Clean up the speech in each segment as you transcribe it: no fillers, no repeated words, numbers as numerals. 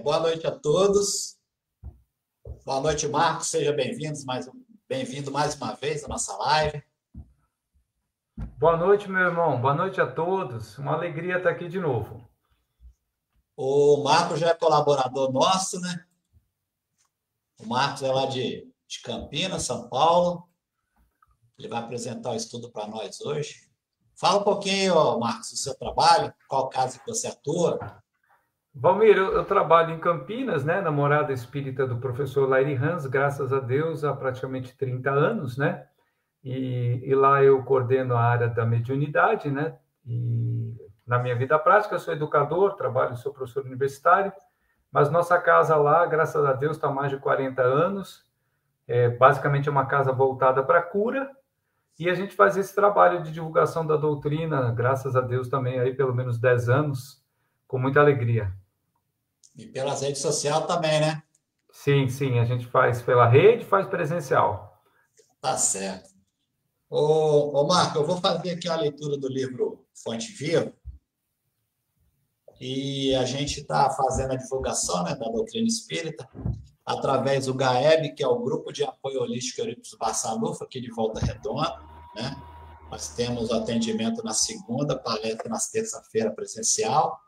Boa noite a todos. Boa noite, Marcos. Seja bem-vindo mais uma vez à nossa live. Boa noite, meu irmão. Boa noite a todos. Uma alegria estar aqui de novo. O Marcos já é colaborador nosso, né? O Marcos é lá de Campinas, São Paulo. Ele vai apresentar o estudo para nós hoje. Fala um pouquinho, Marcos, do seu trabalho, qual casa que você atua. Valmir, eu trabalho em Campinas, né, na Morada Espírita do professor Lairi Hans, graças a Deus, há praticamente 30 anos, né? E lá eu coordeno a área da mediunidade, né? E na minha vida prática, eu sou educador, trabalho, sou professor universitário, mas nossa casa lá, graças a Deus, está há mais de 40 anos. Basicamente é uma casa voltada para a cura. E a gente faz esse trabalho de divulgação da doutrina, graças a Deus também, aí pelo menos 10 anos, com muita alegria. E pelas redes sociais também, né? Sim, sim, a gente faz pela rede, faz presencial. Tá certo. Ô, Marco, eu vou fazer aqui a leitura do livro Fonte Viva. E a gente está fazendo a divulgação, né, da doutrina espírita através do GAEB, que é o Grupo de Apoio Holístico Eurípides Barçanufo, aqui de Volta Redonda, né? Nós temos o atendimento na segunda, palestra nas terça-feira presencial,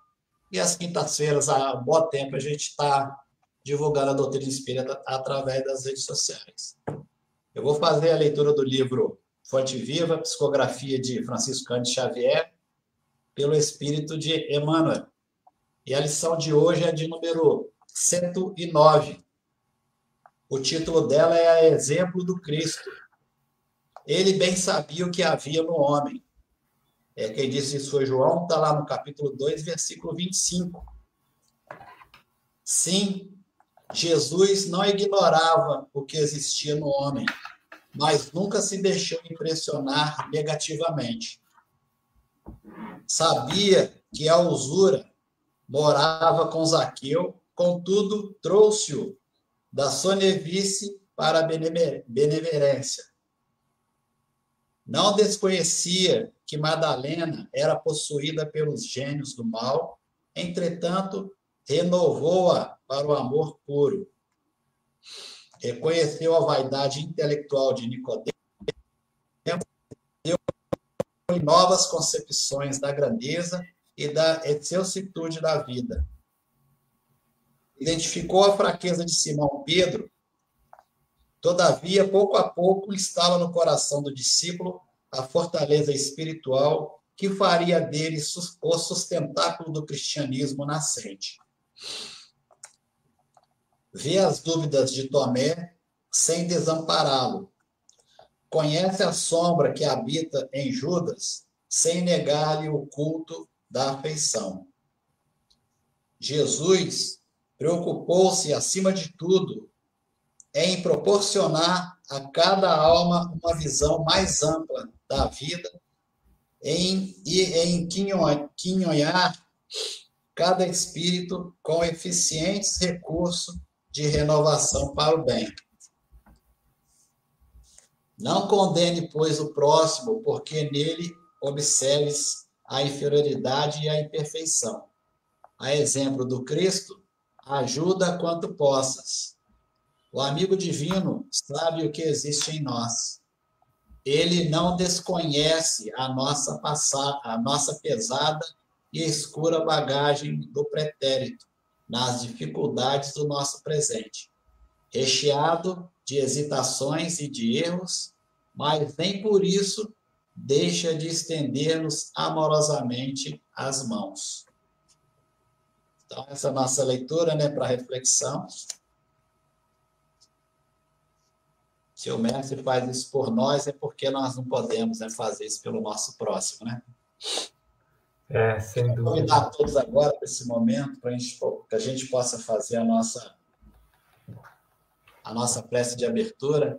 e às quintas-feiras, há um bom tempo, a gente está divulgando a doutrina espírita através das redes sociais. Eu vou fazer a leitura do livro Fonte Viva, psicografia de Francisco Cândido Xavier, pelo espírito de Emmanuel. E a lição de hoje é de número 109. O título dela é A Exemplo do Cristo. Ele bem sabia o que havia no homem. Quem disse isso foi João, está lá no capítulo 2, versículo 25. Sim, Jesus não ignorava o que existia no homem, mas nunca se deixou impressionar negativamente. Sabia que a usura morava com Zaqueu, contudo, trouxe-o da sonevice para a benevolência. Não desconhecia que Madalena era possuída pelos gênios do mal, entretanto, renovou-a para o amor puro. Reconheceu a vaidade intelectual de Nicodemo e novas concepções da grandeza e da excelsitude da vida. Identificou a fraqueza de Simão Pedro. Todavia, pouco a pouco, instala no coração do discípulo a fortaleza espiritual que faria dele o sustentáculo do cristianismo nascente. Vê as dúvidas de Tomé sem desampará-lo. Conhece a sombra que habita em Judas sem negar-lhe o culto da afeição. Jesus preocupou-se, acima de tudo, em proporcionar a cada alma uma visão mais ampla da vida, em quinhonhar cada espírito com eficientes recursos de renovação para o bem. Não condene, pois, o próximo, porque nele observes a inferioridade e a imperfeição. A exemplo do Cristo, ajuda quanto possas. O amigo divino sabe o que existe em nós. Ele não desconhece a nossa pesada e escura bagagem do pretérito nas dificuldades do nosso presente, recheado de hesitações e de erros, mas nem por isso deixa de estender-nos amorosamente as mãos. Então, essa é a nossa leitura, né, para reflexão. Se o mestre faz isso por nós, é porque nós não podemos, né, fazer isso pelo nosso próximo, né? Sem Vou dúvida. convidar todos agora para esse momento, para que a gente possa fazer a nossa prece de abertura,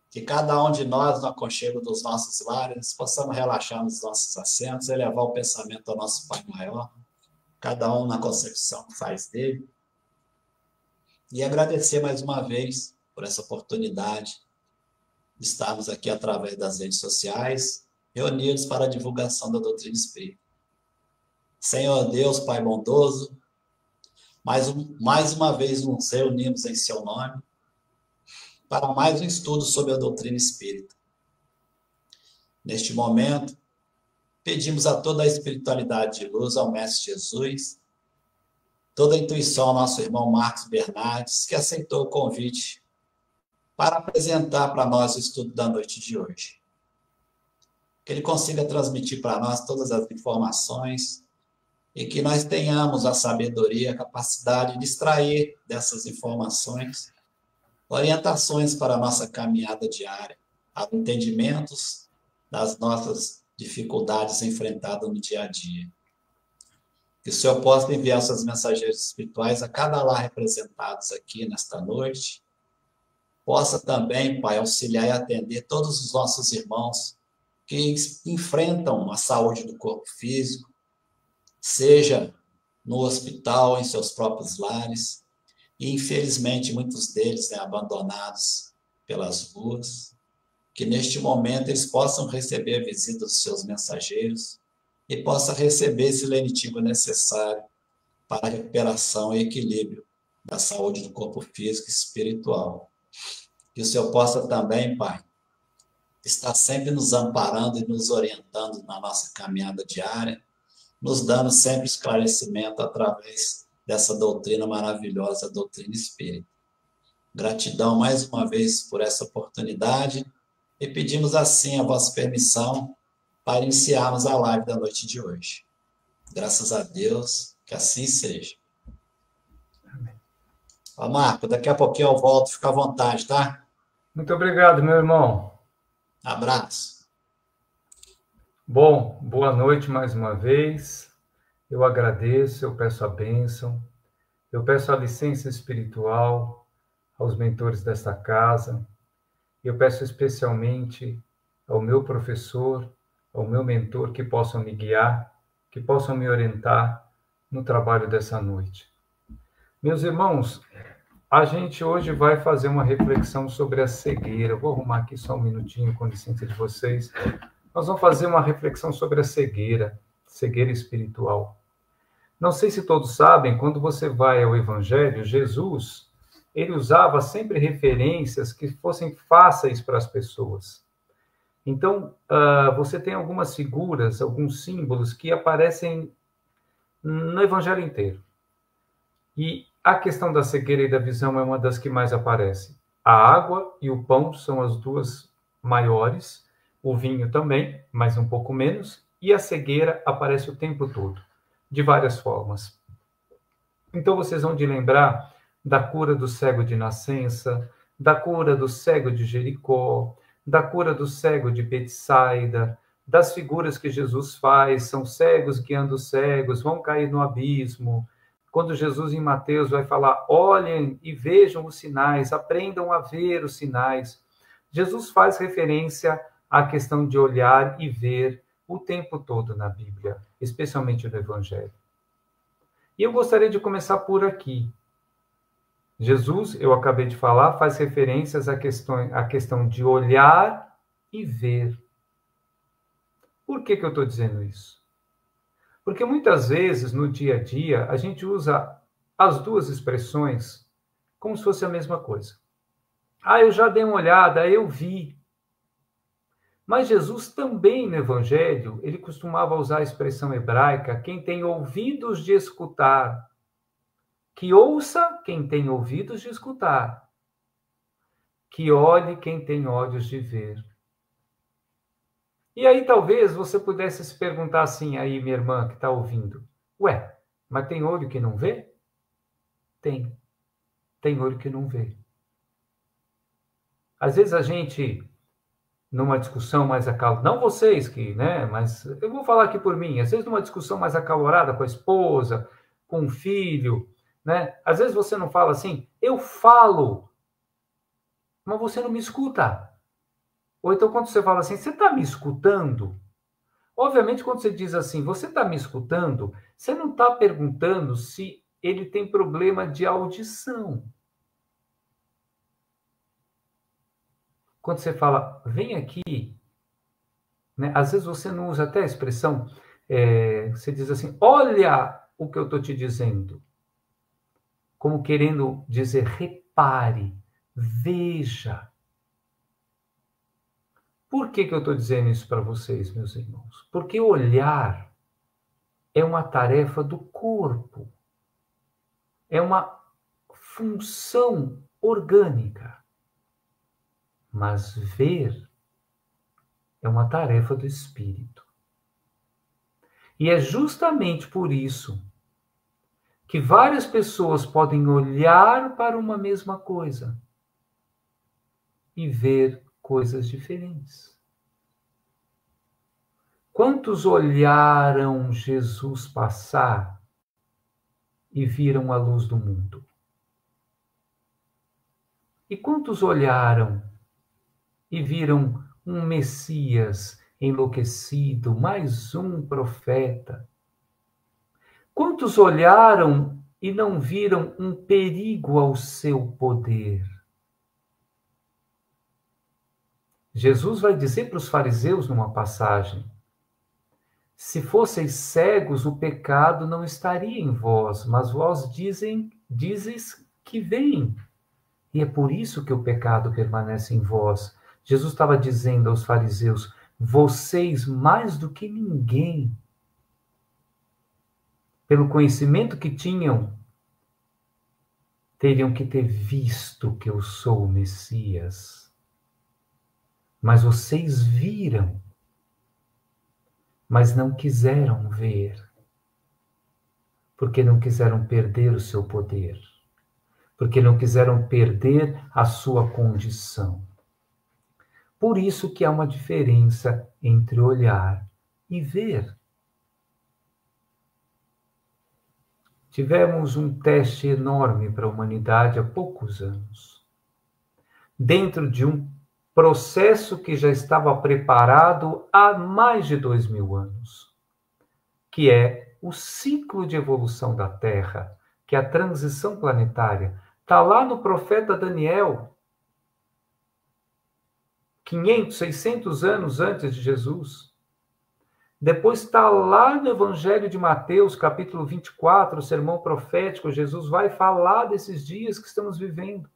que cada um de nós, no aconchego dos nossos lares, possamos relaxar nos nossos assentos, elevar o pensamento ao nosso Pai Maior, cada um na concepção que faz dele, e agradecer mais uma vez por essa oportunidade de estarmos aqui através das redes sociais, reunidos para a divulgação da doutrina espírita. Senhor Deus, Pai bondoso, mais uma vez nos reunimos em seu nome para mais um estudo sobre a doutrina espírita. Neste momento, pedimos a toda a espiritualidade de luz, ao Mestre Jesus, toda a intuição ao nosso irmão Marcos Bernardes, que aceitou o convite para apresentar para nós o estudo da noite de hoje. Que ele consiga transmitir para nós todas as informações e que nós tenhamos a sabedoria, a capacidade de extrair dessas informações orientações para a nossa caminhada diária, entendimentos das nossas dificuldades enfrentadas no dia a dia. Que o Senhor possa enviar seus mensageiros espirituais a cada lar representados aqui nesta noite. Possa também, Pai, auxiliar e atender todos os nossos irmãos que enfrentam a saúde do corpo físico, seja no hospital, em seus próprios lares, e infelizmente muitos deles abandonados pelas ruas, que neste momento eles possam receber a visita dos seus mensageiros e possam receber esse lenitivo necessário para a recuperação e equilíbrio da saúde do corpo físico e espiritual. Que o Senhor possa também, Pai, estar sempre nos amparando e nos orientando na nossa caminhada diária, nos dando sempre esclarecimento através dessa doutrina maravilhosa, a doutrina espírita. Gratidão mais uma vez por essa oportunidade e pedimos assim a vossa permissão para iniciarmos a live da noite de hoje. Graças a Deus, que assim seja. Amém. Ó, Marco, daqui a pouquinho eu volto, fica à vontade, tá? Muito obrigado, meu irmão. Abraço. Bom, boa noite mais uma vez. Eu agradeço, eu peço a bênção, eu peço a licença espiritual aos mentores desta casa. Eu peço especialmente ao meu professor, ao meu mentor, que possam me guiar, que possam me orientar no trabalho dessa noite. Meus irmãos, a gente hoje vai fazer uma reflexão sobre a cegueira. Eu vou arrumar aqui só um minutinho, com licença de vocês. Nós vamos fazer uma reflexão sobre a cegueira espiritual. Não sei se todos sabem, quando você vai ao Evangelho, Jesus, ele usava sempre referências que fossem fáceis para as pessoas. Então, você tem algumas figuras, alguns símbolos que aparecem no Evangelho inteiro. E a questão da cegueira e da visão é uma das que mais aparece. A água e o pão são as duas maiores, o vinho também, mas um pouco menos, e a cegueira aparece o tempo todo, de várias formas. Então vocês vão de lembrar da cura do cego de nascença, da cura do cego de Jericó, da cura do cego de Betsaida, das figuras que Jesus faz, são cegos guiando cegos, vão cair no abismo. Quando Jesus em Mateus vai falar, olhem e vejam os sinais, aprendam a ver os sinais. Jesus faz referência à questão de olhar e ver o tempo todo na Bíblia, especialmente no Evangelho. E eu gostaria de começar por aqui. Jesus, eu acabei de falar, faz referências à questão de olhar e ver. Por que eu estou dizendo isso? Porque muitas vezes, no dia a dia, a gente usa as duas expressões como se fosse a mesma coisa. Eu já dei uma olhada, eu vi. Mas Jesus também, no Evangelho, ele costumava usar a expressão hebraica, quem tem ouvidos de escutar. Que ouça quem tem ouvidos de escutar. Que olhe quem tem olhos de ver. E aí talvez você pudesse se perguntar assim, aí minha irmã que está ouvindo, mas tem olho que não vê? Tem. Tem olho que não vê. Às vezes a gente, numa discussão mais acalorada, não vocês que, mas eu vou falar aqui por mim, às vezes numa discussão mais acalorada com a esposa, com o filho, às vezes você não fala assim, eu falo, mas você não me escuta. Ou então quando você fala assim, você está me escutando? Obviamente quando você diz assim, você está me escutando, você não está perguntando se ele tem problema de audição. Quando você fala, vem aqui, às vezes você não usa até a expressão, você diz assim, olha o que eu estou te dizendo. como querendo dizer, repare, veja. Por que eu estou dizendo isso para vocês, meus irmãos? Porque olhar é uma tarefa do corpo, é uma função orgânica, mas ver é uma tarefa do espírito. E é justamente por isso que várias pessoas podem olhar para uma mesma coisa e ver coisas diferentes. Quantos olharam Jesus passar e viram a luz do mundo? E quantos olharam e viram um Messias enlouquecido, mais um profeta? Quantos olharam e não viram um perigo ao seu poder? Jesus vai dizer para os fariseus numa passagem: se fosseis cegos, o pecado não estaria em vós, mas vós dizes que vem. E é por isso que o pecado permanece em vós. Jesus estava dizendo aos fariseus: vocês, mais do que ninguém, pelo conhecimento que tinham, teriam que ter visto que eu sou o Messias. Mas vocês viram, mas não quiseram ver, porque não quiseram perder o seu poder, porque não quiseram perder a sua condição. Por isso que há uma diferença entre olhar e ver. Tivemos um teste enorme para a humanidade há poucos anos, dentro de um processo que já estava preparado há mais de 2000 anos, que é o ciclo de evolução da Terra, que é a transição planetária. Está lá no profeta Daniel, 500, 600 anos antes de Jesus. Depois está lá no Evangelho de Mateus, capítulo 24, o sermão profético. Jesus vai falar desses dias que estamos vivendo.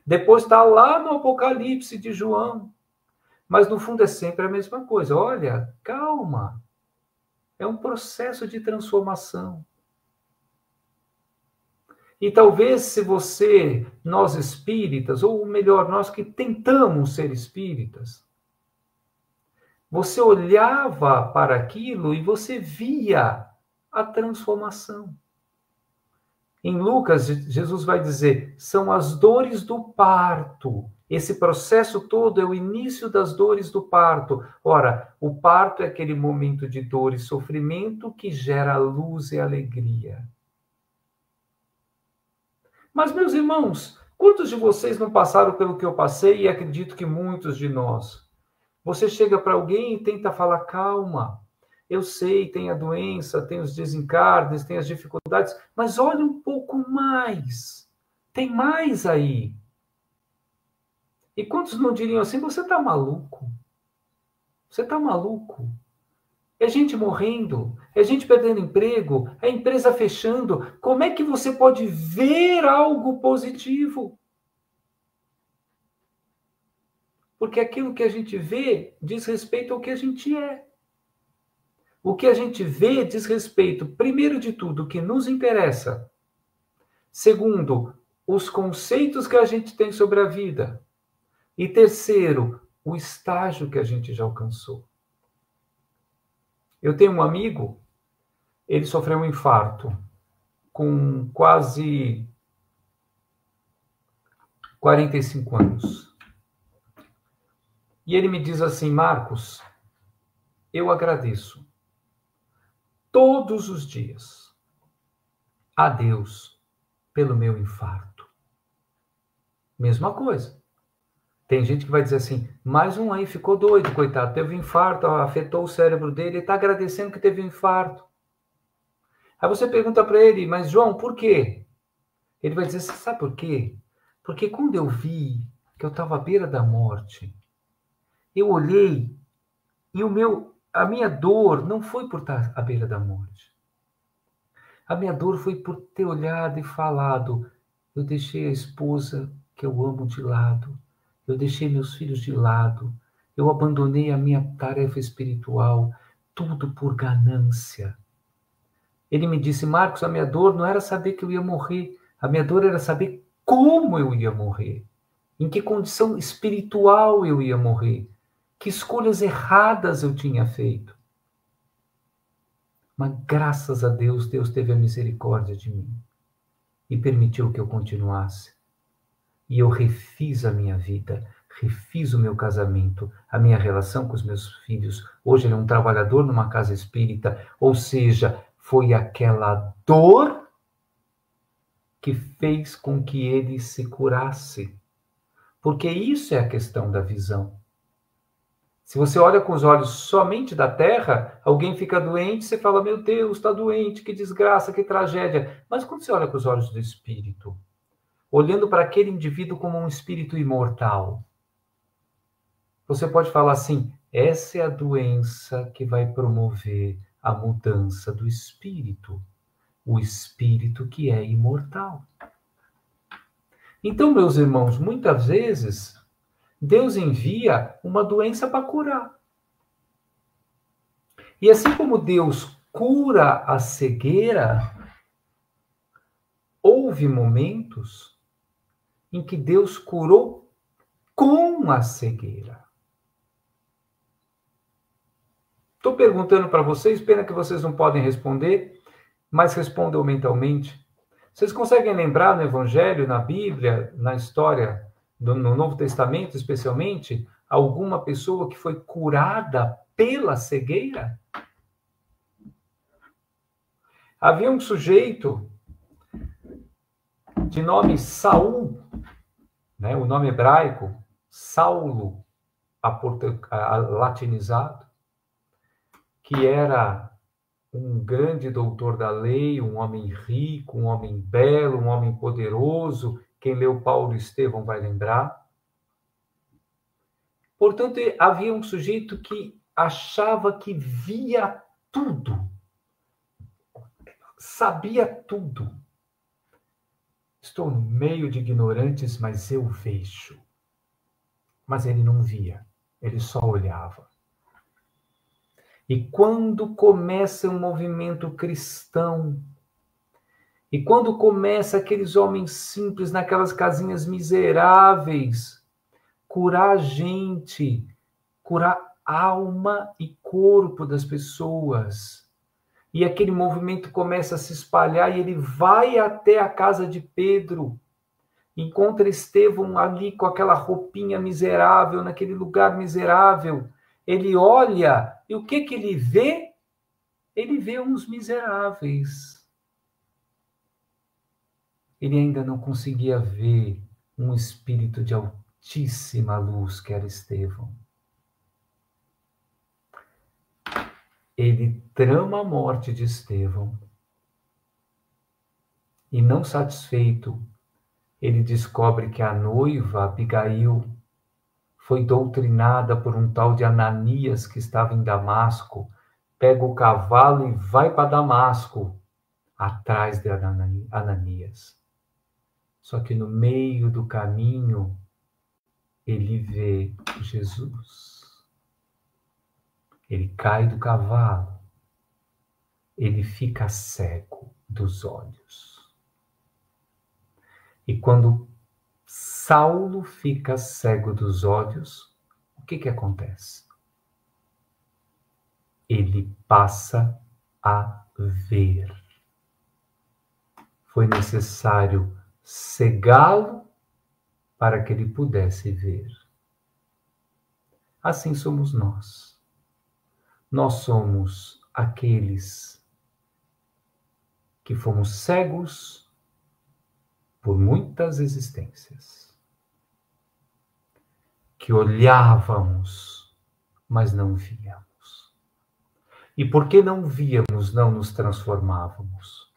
Depois está lá no Apocalipse de João. Mas no fundo é sempre a mesma coisa. Olha, calma. É um processo de transformação. E talvez se você, nós espíritas, ou melhor, nós que tentamos ser espíritas, você olhava para aquilo e você via a transformação. Em Lucas, Jesus vai dizer, são as dores do parto. Esse processo todo é o início das dores do parto. Ora, o parto é aquele momento de dor e sofrimento que gera luz e alegria. Mas, meus irmãos, quantos de vocês não passaram pelo que eu passei e acredito que muitos de nós? Você chega para alguém e tenta falar, calma, eu sei, tem a doença, tem os desencarnes, tem as dificuldades, mas olha um pouco mais. Tem mais aí. E quantos não diriam assim, você está maluco? Você está maluco? É gente morrendo, é gente perdendo emprego, é empresa fechando. Como é que você pode ver algo positivo? Porque aquilo que a gente vê diz respeito ao que a gente é. O que a gente vê diz respeito, primeiro de tudo, o que nos interessa. Segundo, os conceitos que a gente tem sobre a vida. E terceiro, o estágio que a gente já alcançou. Eu tenho um amigo, ele sofreu um infarto com quase 45 anos. E ele me diz assim, Marcos, eu agradeço todos os dias a Deus pelo meu infarto. Mesma coisa. Tem gente que vai dizer assim, mais um aí ficou doido, coitado, teve um infarto, afetou o cérebro dele, ele está agradecendo que teve um infarto. Aí você pergunta para ele, mas João, por quê? Ele vai dizer, você sabe por quê? Porque quando eu vi que eu estava à beira da morte, eu olhei e a minha dor não foi por estar à beira da morte. A minha dor foi por ter olhado e falado: eu deixei a esposa que eu amo de lado, eu deixei meus filhos de lado, eu abandonei a minha tarefa espiritual, tudo por ganância. Ele me disse: Marcos, a minha dor não era saber que eu ia morrer, a minha dor era saber como eu ia morrer, em que condição espiritual eu ia morrer, que escolhas erradas eu tinha feito. Mas graças a Deus, Deus teve a misericórdia de mim e permitiu que eu continuasse. E eu refiz a minha vida, refiz o meu casamento, a minha relação com os meus filhos. Hoje ele é um trabalhador numa casa espírita, ou seja, foi aquela dor que fez com que ele se curasse. Porque isso é a questão da visão. Se você olha com os olhos somente da terra, alguém fica doente, você fala: meu Deus, está doente, que desgraça, que tragédia. Mas quando você olha com os olhos do espírito, olhando para aquele indivíduo como um espírito imortal, você pode falar assim: essa é a doença que vai promover a mudança do espírito, o espírito que é imortal. Então, meus irmãos, muitas vezes Deus envia uma doença para curar. E assim como Deus cura a cegueira, houve momentos em que Deus curou com a cegueira. Estou perguntando para vocês, pena que vocês não podem responder, mas respondam mentalmente. Vocês conseguem lembrar no Evangelho, na Bíblia, na história, no Novo Testamento especialmente, alguma pessoa que foi curada pela cegueira? Havia um sujeito de nome Saul, né, o nome hebraico, Saulo, latinizado, que era um grande doutor da lei, um homem rico, um homem belo, um homem poderoso. Quem leu Paulo e Estevão vai lembrar. Portanto, havia um sujeito que achava que via tudo, sabia tudo. Estou no meio de ignorantes, mas eu vejo. Mas ele não via, ele só olhava. E quando começa um movimento cristão, e quando começa aqueles homens simples naquelas casinhas miseráveis, curar gente, curar alma e corpo das pessoas, e aquele movimento começa a se espalhar, e ele vai até a casa de Pedro, encontra Estevão ali com aquela roupinha miserável, naquele lugar miserável. Ele olha, e o que ele vê? Ele vê uns miseráveis. Ele ainda não conseguia ver um espírito de altíssima luz, que era Estevão. Ele trama a morte de Estevão. E não satisfeito, ele descobre que a noiva, Abigail, foi doutrinada por um tal de Ananias que estava em Damasco, pega o cavalo e vai para Damasco, atrás de Ananias. Só que no meio do caminho, ele vê Jesus. Ele cai do cavalo, ele fica cego dos olhos. E quando Saulo fica cego dos olhos, o que acontece? Ele passa a ver. Foi necessário cegá-lo para que ele pudesse ver. Assim somos nós. Nós somos aqueles que fomos cegos por muitas existências, que olhávamos, mas não víamos. E porque não víamos, não nos transformávamos.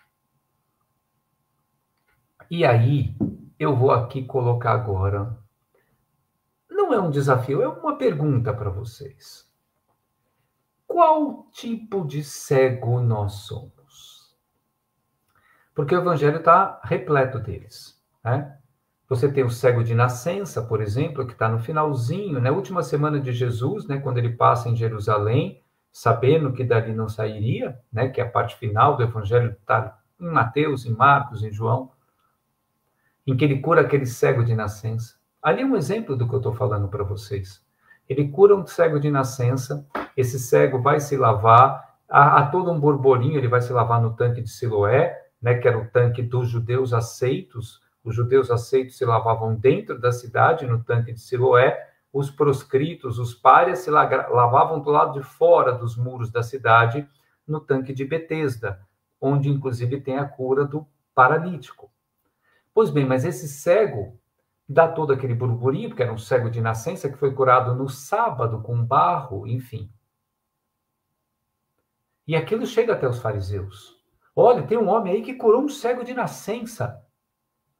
E aí, eu vou aqui colocar agora, não é um desafio, é uma pergunta para vocês. Qual tipo de cego nós somos? Porque o evangelho está repleto deles, né? Você tem o cego de nascença, por exemplo, que está no finalzinho, na última semana de Jesus, né, quando ele passa em Jerusalém, sabendo que dali não sairia, né, que é a parte final do evangelho está em Mateus, em Marcos, em João, em que ele cura aquele cego de nascença. Ali é um exemplo do que eu estou falando para vocês. Ele cura um cego de nascença, esse cego vai se lavar, há todo um borborinho, ele vai se lavar no tanque de Siloé, né, que era o tanque dos judeus aceitos. Os judeus aceitos se lavavam dentro da cidade, no tanque de Siloé. Os proscritos, os párias, se lavavam do lado de fora dos muros da cidade, no tanque de Betesda, onde inclusive tem a cura do paralítico. Pois bem, mas esse cego dá todo aquele burburinho, porque era um cego de nascença que foi curado no sábado com barro, enfim. E aquilo chega até os fariseus. Olha, tem um homem aí que curou um cego de nascença.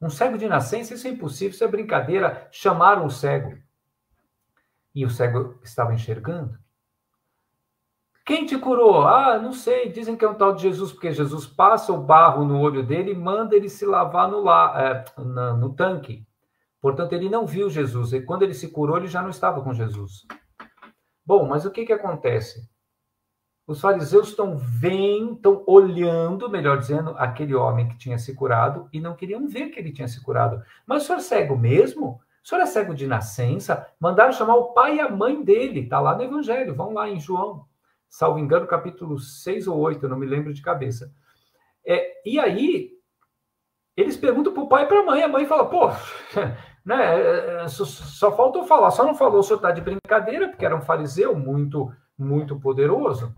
Um cego de nascença, isso é impossível, isso é brincadeira. Chamaram o cego. E o cego estava enxergando. Quem te curou? Ah, não sei, dizem que é um tal de Jesus, porque Jesus passa o barro no olho dele e manda ele se lavar no tanque. Portanto, ele não viu Jesus. E quando ele se curou, ele já não estava com Jesus. Bom, mas o que acontece? Os fariseus estão olhando, melhor dizendo, aquele homem que tinha se curado e não queriam ver que ele tinha se curado. Mas o senhor é cego mesmo? O senhor é cego de nascença? Mandaram chamar o pai e a mãe dele. Está lá no Evangelho. Vão lá em João. Salvo engano, capítulo 6 ou 8, eu não me lembro de cabeça. E aí, eles perguntam para o pai e para a mãe fala, pô, né, só faltou falar, só não falou, o senhor está de brincadeira, porque era um fariseu muito, muito poderoso.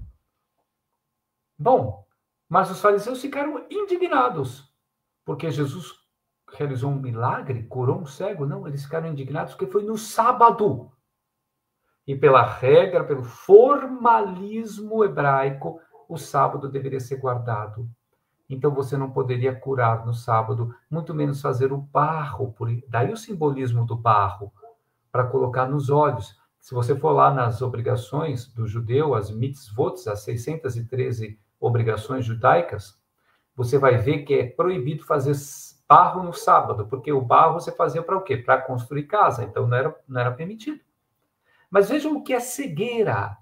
Bom, mas os fariseus ficaram indignados, porque Jesus realizou um milagre, curou um cego. Não, eles ficaram indignados porque foi no sábado. E pela regra, pelo formalismo hebraico, o sábado deveria ser guardado. Então você não poderia curar no sábado, muito menos fazer o barro. Daí o simbolismo do barro, para colocar nos olhos. Se você for lá nas obrigações do judeu, as mitzvot, as 613 obrigações judaicas, você vai ver que é proibido fazer barro no sábado, porque o barro você fazia para o quê? Para construir casa, então não era permitido. Mas vejam o que é cegueira.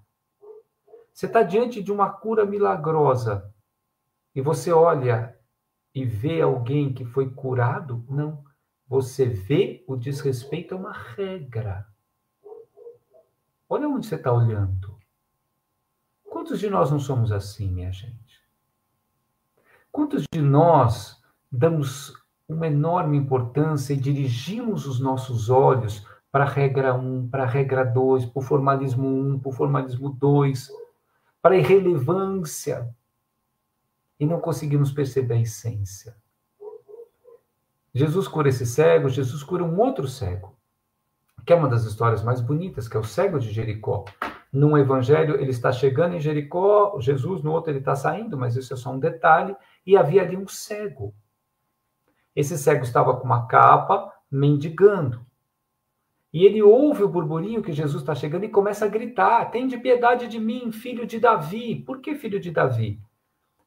Você está diante de uma cura milagrosa e você olha e vê alguém que foi curado? Não. Você vê o desrespeito a uma regra. Olha onde você está olhando. Quantos de nós não somos assim, minha gente? Quantos de nós damos uma enorme importância e dirigimos os nossos olhos para a regra 1, para a regra 2, para o formalismo 1, para o formalismo 2, para a irrelevância, e não conseguimos perceber a essência? Jesus cura esse cego, Jesus cura um outro cego, que é uma das histórias mais bonitas, que é o cego de Jericó. Num evangelho, ele está chegando em Jericó, Jesus, no outro ele está saindo, mas isso é só um detalhe, e havia ali um cego. Esse cego estava com uma capa, mendigando. E ele ouve o burburinho que Jesus está chegando e começa a gritar, tende piedade de mim, filho de Davi. Por que filho de Davi?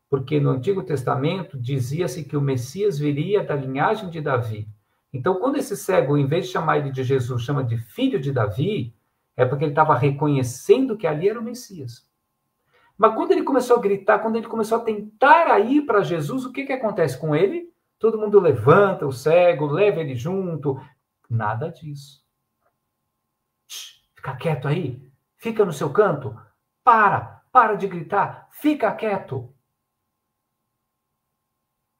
Porque no Antigo Testamento dizia-se que o Messias viria da linhagem de Davi. Então, quando esse cego, em vez de chamar ele de Jesus, chama de filho de Davi, é porque ele estava reconhecendo que ali era o Messias. Mas quando ele começou a gritar, quando ele começou a tentar ir para Jesus, o que acontece com ele? Todo mundo levanta o cego, leva ele junto. Nada disso. Fica quieto aí. Fica no seu canto. Para de gritar. Fica quieto.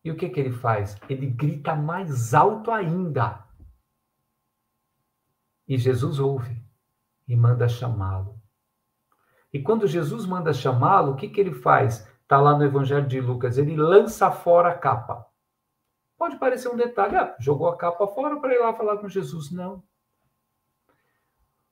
E o que ele faz? Ele grita mais alto ainda. E Jesus ouve e manda chamá-lo. E quando Jesus manda chamá-lo, o que ele faz? Está lá no Evangelho de Lucas. Ele lança fora a capa. Pode parecer um detalhe. Jogou a capa fora para ir lá falar com Jesus. Não.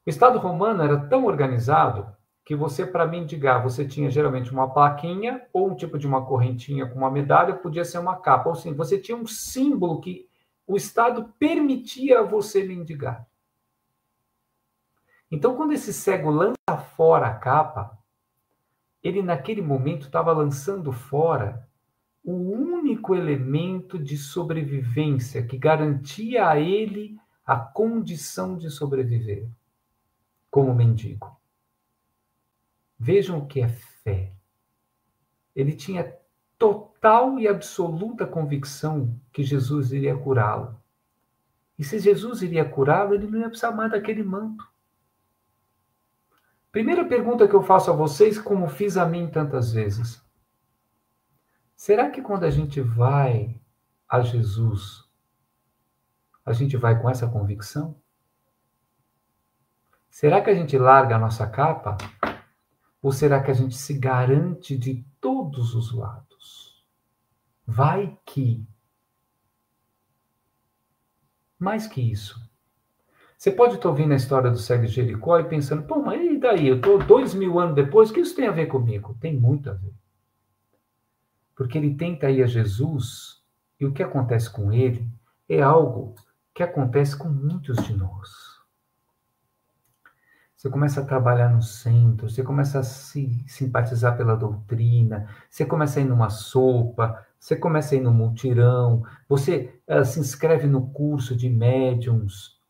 O Estado romano era tão organizado que você, para mendigar, você tinha geralmente uma plaquinha ou um tipo de uma correntinha com uma medalha, podia ser uma capa. Ou seja, você tinha um símbolo que o Estado permitia a você mendigar. Então, quando esse cego lança fora a capa, ele naquele momento estava lançando fora o único elemento de sobrevivência que garantia a ele a condição de sobreviver como mendigo. Vejam o que é fé. Ele tinha total e absoluta convicção que Jesus iria curá-lo. E se Jesus iria curá-lo, ele não ia precisar mais daquele manto. Primeira pergunta que eu faço a vocês, como fiz a mim tantas vezes. Será que quando a gente vai a Jesus, a gente vai com essa convicção? Será que a gente larga a nossa capa? Ou será que a gente se garante de todos os lados? Vai que. Mais que isso. Você pode estar ouvindo a história do cego de Jericó e pensando, pô, mas e daí? Eu estou 2000 anos depois, o que isso tem a ver comigo? Tem muito a ver. Porque ele tenta ir a Jesus e o que acontece com ele é algo que acontece com muitos de nós. Você começa a trabalhar no centro, você começa a se simpatizar pela doutrina, você começa a ir numa sopa, você começa a ir no multirão, você se inscreve no curso de médiums.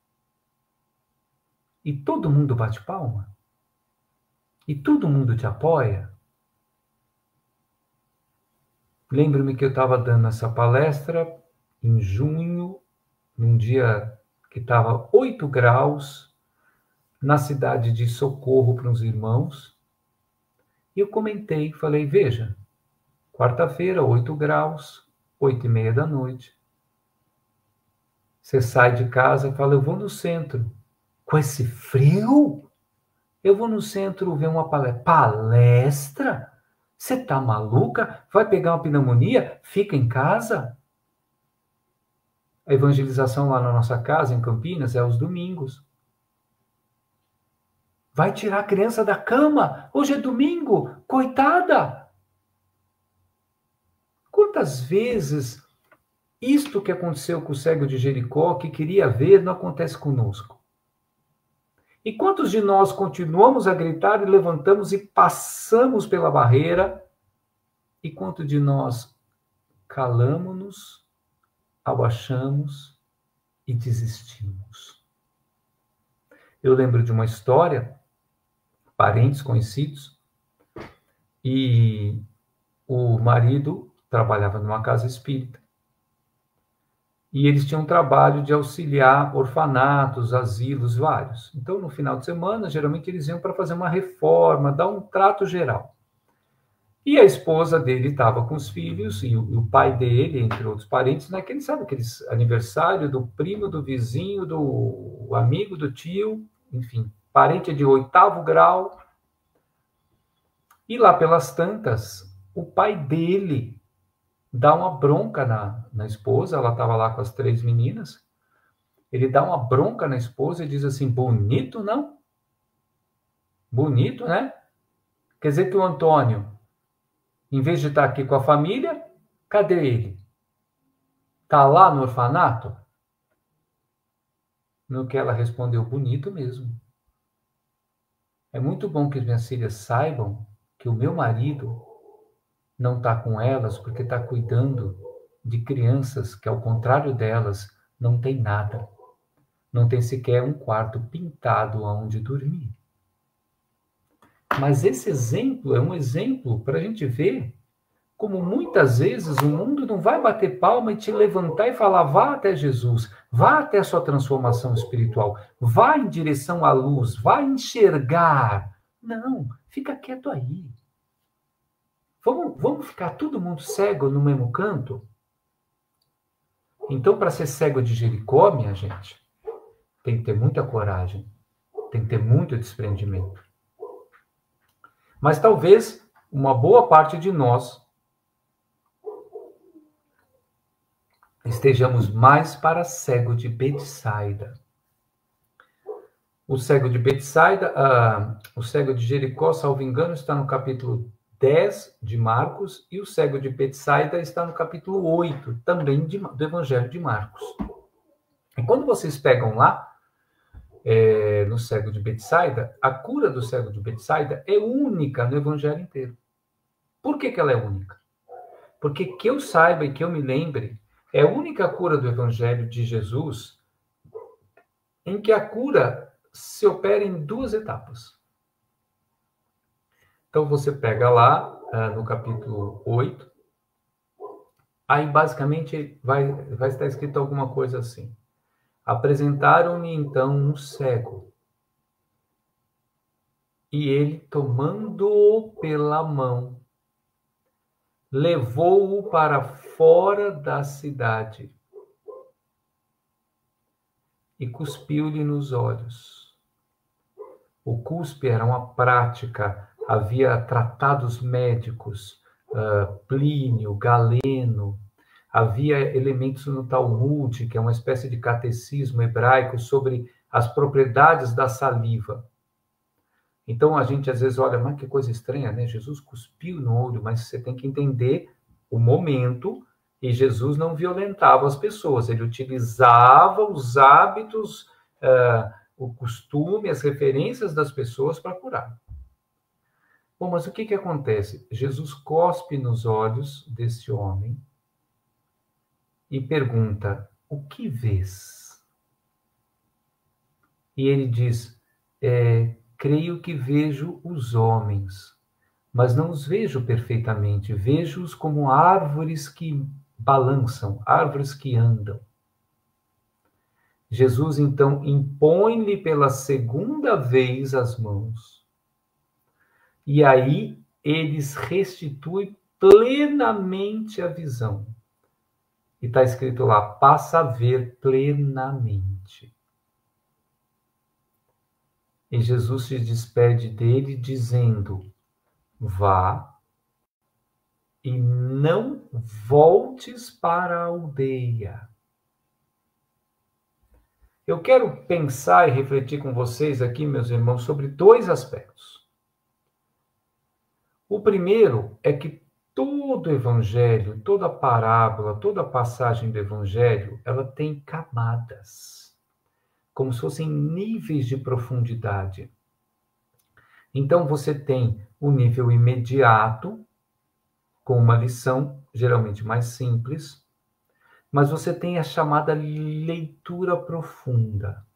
E todo mundo bate palma? E todo mundo te apoia? Lembro-me que eu estava dando essa palestra em junho, num dia que estava 8 graus, na cidade de Socorro para uns irmãos. E eu comentei, falei, veja, quarta-feira, 8 graus, 8h30 da noite. Você sai de casa e fala, eu vou no centro. Com esse frio? Eu vou no centro ver uma palestra. Palestra? Você tá maluca? Vai pegar uma pneumonia? Fica em casa? A evangelização lá na nossa casa, em Campinas, é aos domingos. Vai tirar a criança da cama? Hoje é domingo. Coitada! Quantas vezes isto que aconteceu com o cego de Jericó, que queria ver, não acontece conosco? E quantos de nós continuamos a gritar e levantamos e passamos pela barreira? E quanto de nós calamos-nos, abaixamos e desistimos? Eu lembro de uma história, parentes conhecidos, e o marido trabalhava numa casa espírita. E eles tinham um trabalho de auxiliar orfanatos, asilos, vários. Então, no final de semana, geralmente eles iam para fazer uma reforma, dar um trato geral. E a esposa dele estava com os filhos, e o pai dele, entre outros parentes, naquele, sabe, aqueles aniversário do primo, do vizinho, do amigo, do tio, enfim, parente de 8º grau. E lá pelas tantas, o pai dele dá uma bronca na esposa, ela estava lá com as 3 meninas, ele dá uma bronca na esposa e diz assim, bonito, não? Bonito, né? Quer dizer que o Antônio, em vez de estar aqui com a família, cadê ele? Está lá no orfanato? No que ela respondeu, bonito mesmo. É muito bom que as minhas filhas saibam que o meu marido não está com elas porque está cuidando de crianças que, ao contrário delas, não tem nada. Não tem sequer um quarto pintado onde dormir. Mas esse exemplo é um exemplo para a gente ver como muitas vezes o mundo não vai bater palma e te levantar e falar, vá até Jesus, vá até a sua transformação espiritual, vá em direção à luz, vá enxergar. Não, fica quieto aí. Vamos ficar todo mundo cego no mesmo canto? Então, para ser cego de Jericó, minha gente, tem que ter muita coragem, tem que ter muito desprendimento. Mas talvez uma boa parte de nós estejamos mais para cego de Betsaida. O cego de Betsaida, o cego de Jericó, salvo engano, está no capítulo 10 de Marcos, e o cego de Betsaida está no capítulo 8, também do Evangelho de Marcos. E quando vocês pegam lá, no cego de Betsaida, a cura do cego de Betsaida é única no Evangelho inteiro. Por que ela é única? Porque que eu saiba e que eu me lembre, é a única cura do Evangelho de Jesus em que a cura se opera em 2 etapas. Então, você pega lá, no capítulo 8, aí basicamente vai estar escrito alguma coisa assim. Apresentaram-lhe então um cego, e ele, tomando-o pela mão, levou-o para fora da cidade e cuspiu-lhe nos olhos. O cuspe era uma prática, havia tratados médicos, Plínio, Galeno, havia elementos no Talmud, que é uma espécie de catecismo hebraico sobre as propriedades da saliva. Então, a gente às vezes olha, mas que coisa estranha, né? Jesus cuspiu no olho, mas você tem que entender o momento, e Jesus não violentava as pessoas, ele utilizava os hábitos, o costume, as referências das pessoas para curar. Bom, mas o que acontece? Jesus cospe nos olhos desse homem e pergunta, o que vês? E ele diz, creio que vejo os homens, mas não os vejo perfeitamente, vejo-os como árvores que balançam, árvores que andam. Jesus, então, impõe-lhe pela segunda vez as mãos. E aí, eles restituem plenamente a visão. E está escrito lá, passa a ver plenamente. E Jesus se despede dele dizendo, vá e não voltes para a aldeia. Eu quero pensar e refletir com vocês aqui, meus irmãos, sobre 2 aspectos. O primeiro é que todo o evangelho, toda parábola, toda passagem do evangelho, ela tem camadas, como se fossem níveis de profundidade. Então, você tem o nível imediato, com uma lição geralmente mais simples, mas você tem a chamada leitura profunda.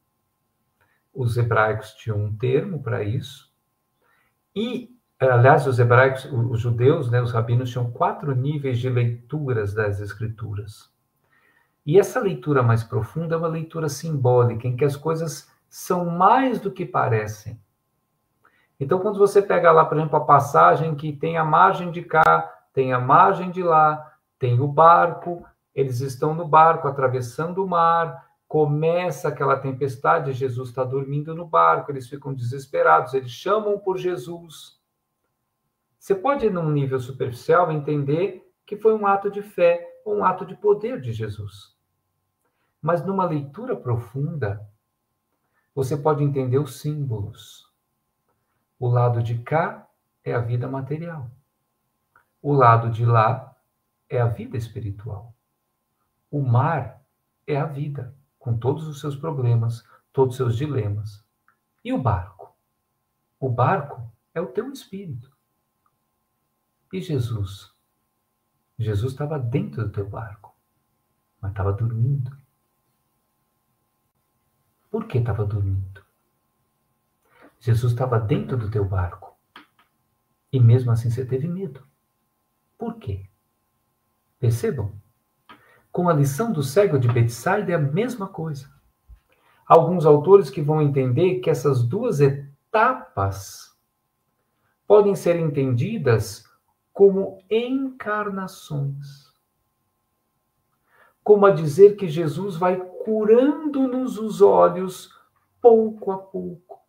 Os hebraicos tinham um termo para isso, e, aliás, os hebraicos, os judeus, né, os rabinos, tinham 4 níveis de leituras das Escrituras. E essa leitura mais profunda é uma leitura simbólica, em que as coisas são mais do que parecem. Então, quando você pega lá, por exemplo, a passagem que tem a margem de cá, tem a margem de lá, tem o barco, eles estão no barco atravessando o mar, começa aquela tempestade, Jesus está dormindo no barco, eles ficam desesperados, eles chamam por Jesus. Você pode, num nível superficial, entender que foi um ato de fé, ou um ato de poder de Jesus. Mas numa leitura profunda, você pode entender os símbolos. O lado de cá é a vida material. O lado de lá é a vida espiritual. O mar é a vida, com todos os seus problemas, todos os seus dilemas. E o barco? O barco é o teu espírito. E Jesus? Jesus estava dentro do teu barco, mas estava dormindo. Por que estava dormindo? Jesus estava dentro do teu barco. E mesmo assim você teve medo. Por quê? Percebam? Com a lição do cego de Betsaida é a mesma coisa. Alguns autores que vão entender que essas 2 etapas podem ser entendidas como encarnações. Como a dizer que Jesus vai curando-nos os olhos pouco a pouco.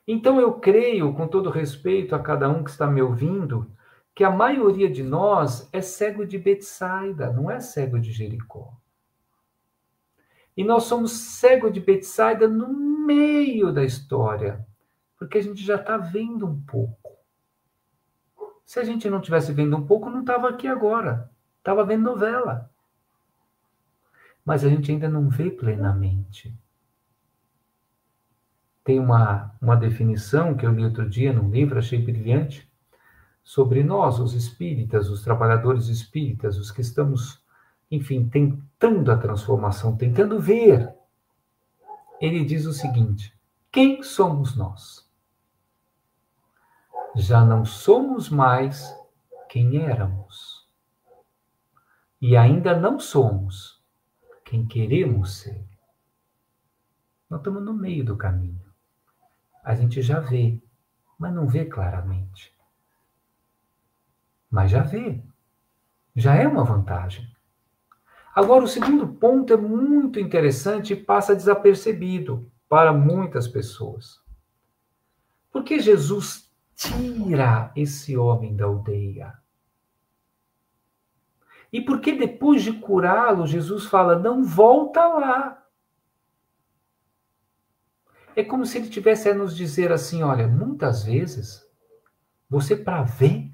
Então eu creio, com todo respeito a cada um que está me ouvindo, que a maioria de nós é cego de Betsaida, não é cego de Jericó. E nós somos cego de Betsaida no meio da história, porque a gente já está vendo um pouco. Se a gente não estivesse vendo um pouco, não estava aqui agora. Estava vendo novela. Mas a gente ainda não vê plenamente. Tem uma definição que eu li outro dia num livro, achei brilhante, sobre nós, os espíritas, os trabalhadores espíritas, os que estamos, enfim, tentando a transformação, tentando ver. Ele diz o seguinte: quem somos nós? Já não somos mais quem éramos. E ainda não somos quem queremos ser. Nós estamos no meio do caminho. A gente já vê, mas não vê claramente. Mas já vê. Já é uma vantagem. Agora, o segundo ponto é muito interessante e passa desapercebido para muitas pessoas. Porque Jesus tira esse homem da aldeia? E porque depois de curá-lo, Jesus fala, não volta lá. É como se ele tivesse a nos dizer assim, olha, muitas vezes, você para ver,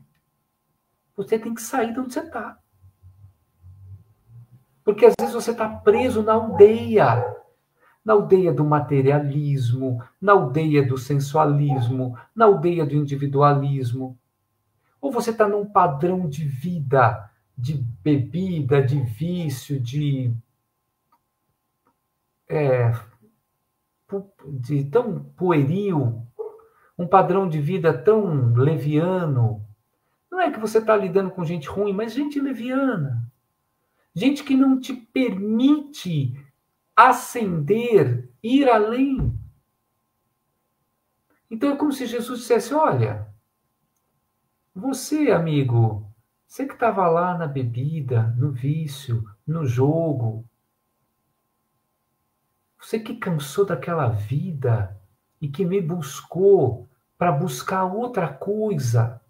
você tem que sair de onde você está. Porque às vezes você está preso na aldeia do materialismo, na aldeia do sensualismo, na aldeia do individualismo. Ou você está num padrão de vida, de bebida, de vício, de tão pueril, um padrão de vida tão leviano. Não é que você está lidando com gente ruim, mas gente leviana. Gente que não te permite ascender, ir além. Então é como se Jesus dissesse, olha, você, amigo, você que estava lá na bebida, no vício, no jogo, você que cansou daquela vida e que me buscou para buscar outra coisa,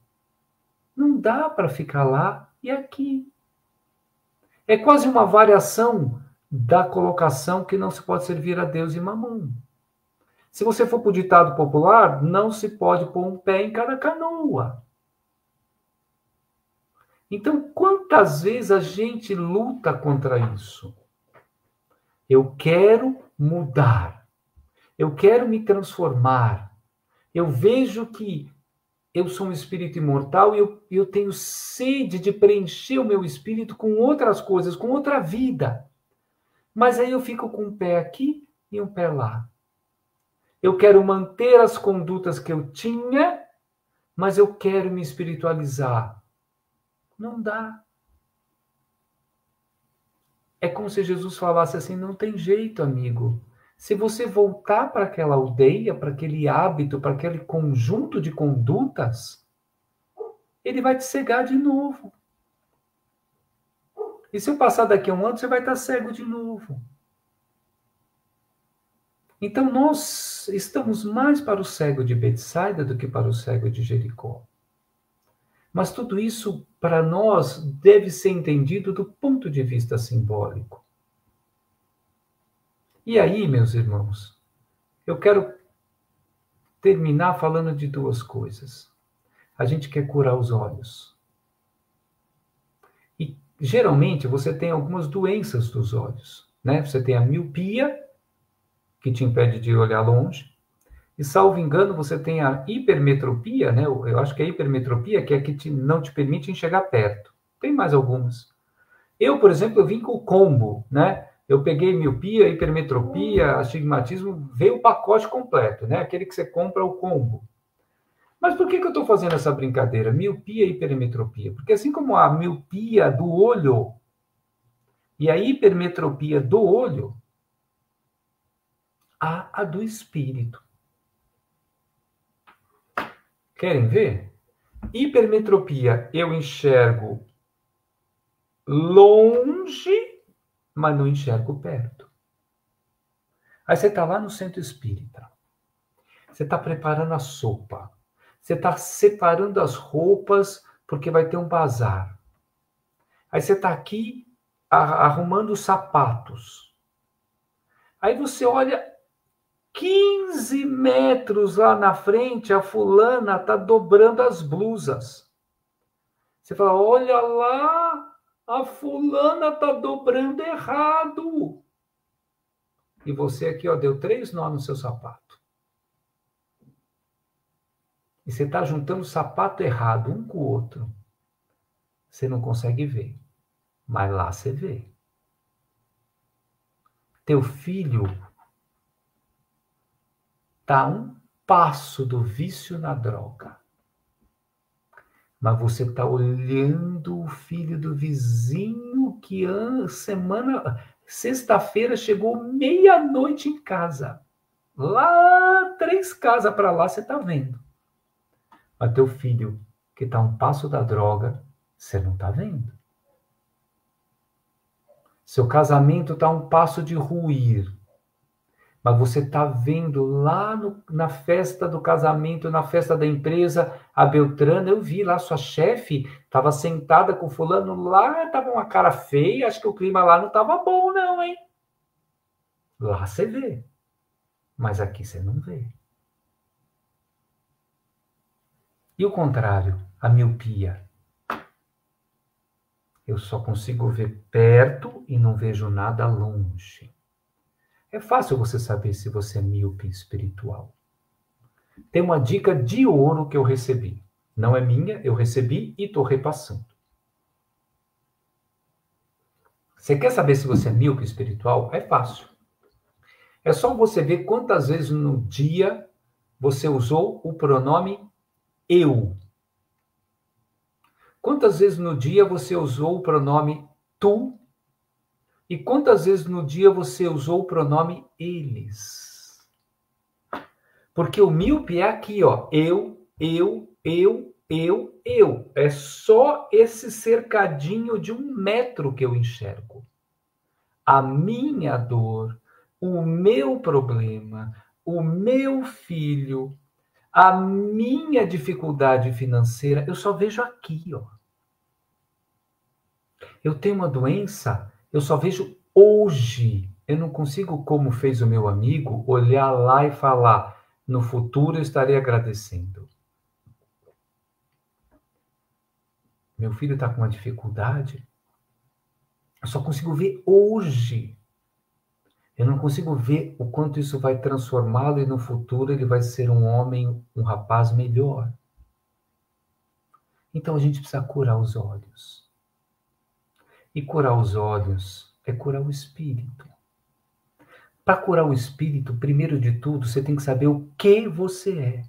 não dá para ficar lá e aqui. É quase uma variação da colocação que não se pode servir a Deus e Mamon. Se você for para o ditado popular, não se pode pôr um pé em cada canoa. Então, quantas vezes a gente luta contra isso? Eu quero mudar. Eu quero me transformar. Eu vejo que eu sou um espírito imortal e eu tenho sede de preencher o meu espírito com outras coisas, com outra vida. Mas aí eu fico com um pé aqui e um pé lá. Eu quero manter as condutas que eu tinha, mas eu quero me espiritualizar. Não dá. É como se Jesus falasse assim, não tem jeito, amigo. Se você voltar para aquela aldeia, para aquele hábito, para aquele conjunto de condutas, ele vai te cegar de novo. E se eu passar daqui a um ano, você vai estar cego de novo. Então nós estamos mais para o cego de Betsaida do que para o cego de Jericó. Mas tudo isso, para nós, deve ser entendido do ponto de vista simbólico. E aí, meus irmãos, eu quero terminar falando de duas coisas. A gente quer curar os olhos. E, geralmente, você tem algumas doenças dos olhos, né? Você tem a miopia, que te impede de olhar longe. E, salvo engano, você tem a hipermetropia, né? Eu acho que é a hipermetropia, que é a que não te permite enxergar perto. Tem mais algumas. Eu, por exemplo, eu vim com o combo, né? Eu peguei miopia, hipermetropia, astigmatismo, veio o pacote completo, né? Aquele que você compra o combo. Mas por que eu estou fazendo essa brincadeira? Miopia e hipermetropia. Porque assim como a miopia do olho e a hipermetropia do olho, há a do espírito. Querem ver? Hipermetropia, eu enxergo longe, mas não enxergo perto. Aí você está lá no centro espírita. Você está preparando a sopa. Você está separando as roupas porque vai ter um bazar. Aí você está aqui arrumando os sapatos. Aí você olha 15 metros lá na frente, a fulana está dobrando as blusas. Você fala, olha lá, a fulana está dobrando errado. E você aqui, ó, deu 3 nós no seu sapato. e você está juntando o sapato errado um com o outro. Você não consegue ver, mas lá você vê. Teu filho está a um passo do vício na droga. Mas você está olhando o filho do vizinho que sexta-feira chegou meia-noite em casa. Lá, 3 casas para lá, você está vendo. Mas teu filho que está a um passo da droga, você não está vendo. Seu casamento está a um passo de ruir. Mas você está vendo lá na festa do casamento, na festa da empresa, a Beltrana, eu vi lá, sua chefe estava sentada com fulano lá, estava uma cara feia, acho que o clima lá não estava bom não, hein? Lá você vê, mas aqui você não vê. E o contrário, a miopia. Eu só consigo ver perto e não vejo nada longe. É fácil você saber se você é míope espiritual. Tem uma dica de ouro que eu recebi. Não é minha, eu recebi e estou repassando. Você quer saber se você é míope espiritual? É fácil. É só você ver quantas vezes no dia você usou o pronome eu. Quantas vezes no dia você usou o pronome tu? E quantas vezes no dia você usou o pronome eles? Porque o míope é aqui, ó. Eu. É só esse cercadinho de 1 metro que eu enxergo. A minha dor, o meu problema, o meu filho, a minha dificuldade financeira, eu só vejo aqui, ó. Eu tenho uma doença, eu só vejo hoje. Eu não consigo, como fez o meu amigo, olhar lá e falar, no futuro eu estarei agradecendo. Meu filho está com uma dificuldade, eu só consigo ver hoje. Eu não consigo ver o quanto isso vai transformá-lo e no futuro ele vai ser um homem, um rapaz melhor. Então a gente precisa curar os olhos. E curar os olhos é curar o espírito. Para curar o espírito, primeiro de tudo, você tem que saber o que você é.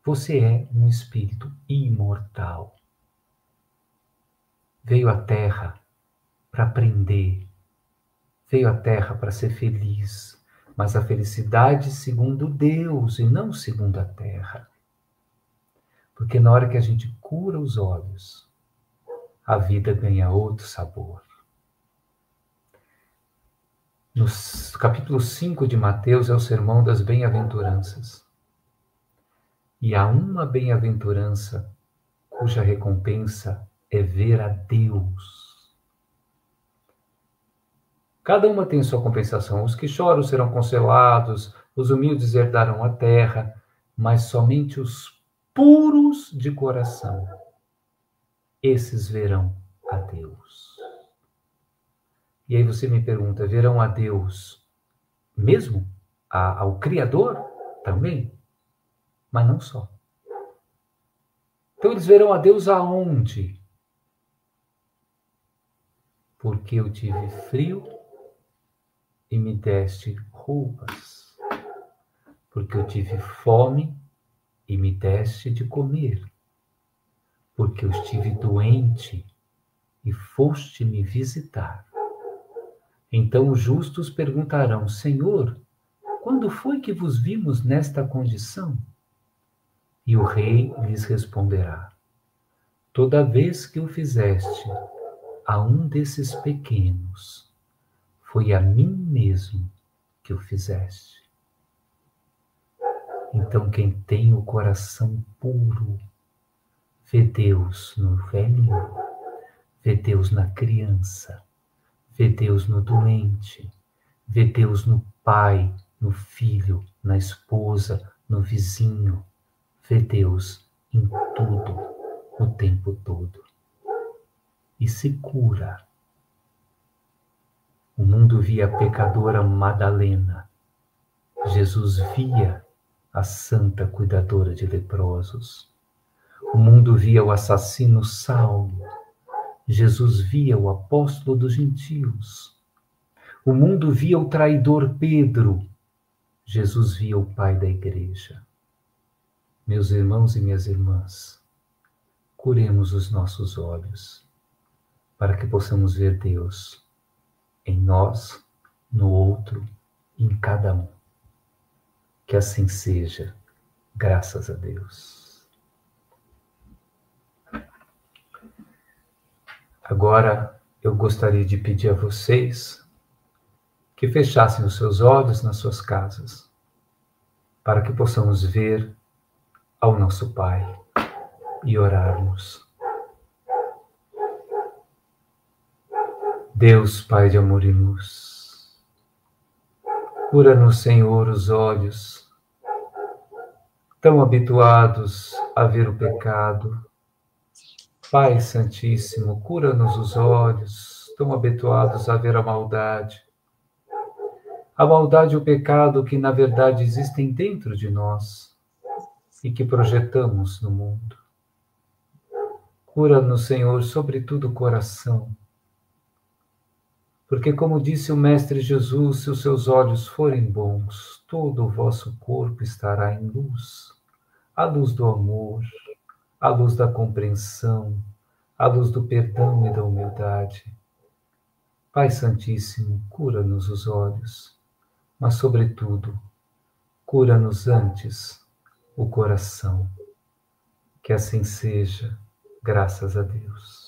Você é um espírito imortal. Veio à Terra para aprender. Veio à Terra para ser feliz. Mas a felicidade segundo Deus e não segundo a Terra. Porque na hora que a gente cura os olhos, a vida ganha outro sabor. No capítulo 5 de Mateus é o sermão das bem-aventuranças. E há uma bem-aventurança cuja recompensa é ver a Deus. Cada uma tem sua compensação. Os que choram serão consolados, os humildes herdarão a terra, mas somente os puros de coração, esses verão a Deus. E aí você me pergunta, verão a Deus mesmo? Ao Criador também? Mas não só. Então eles verão a Deus aonde? Porque eu tive frio e me deste roupas. Porque eu tive fome e me deste de comer. Porque eu estive doente e foste me visitar. Então os justos perguntarão, Senhor, quando foi que vos vimos nesta condição? E o rei lhes responderá, toda vez que o fizeste a um desses pequenos, foi a mim mesmo que o fizeste. Então quem tem o coração puro, vê Deus no velhinho, vê Deus na criança, vê Deus no doente, vê Deus no pai, no filho, na esposa, no vizinho, vê Deus em tudo, o tempo todo. E se cura. O mundo via a pecadora Madalena. Jesus via a santa cuidadora de leprosos. O mundo via o assassino Saulo. Jesus via o apóstolo dos gentios. O mundo via o traidor Pedro. Jesus via o pai da igreja. Meus irmãos e minhas irmãs, curemos os nossos olhos para que possamos ver Deus em nós, no outro, em cada um. Que assim seja, graças a Deus. Agora eu gostaria de pedir a vocês que fechassem os seus olhos nas suas casas, para que possamos ver ao nosso Pai e orarmos. Deus, Pai de amor e luz, cura-nos, Senhor, os olhos, tão habituados a ver o pecado. Pai Santíssimo, cura-nos os olhos, tão habituados a ver a maldade. A maldade e o pecado que, na verdade, existem dentro de nós e que projetamos no mundo. Cura-nos, Senhor, sobretudo o coração. Porque, como disse o Mestre Jesus, se os seus olhos forem bons, todo o vosso corpo estará em luz. A luz do amor, a luz da compreensão, a luz do perdão e da humildade. Pai Santíssimo, cura-nos os olhos, mas, sobretudo, cura-nos antes o coração. Que assim seja, graças a Deus.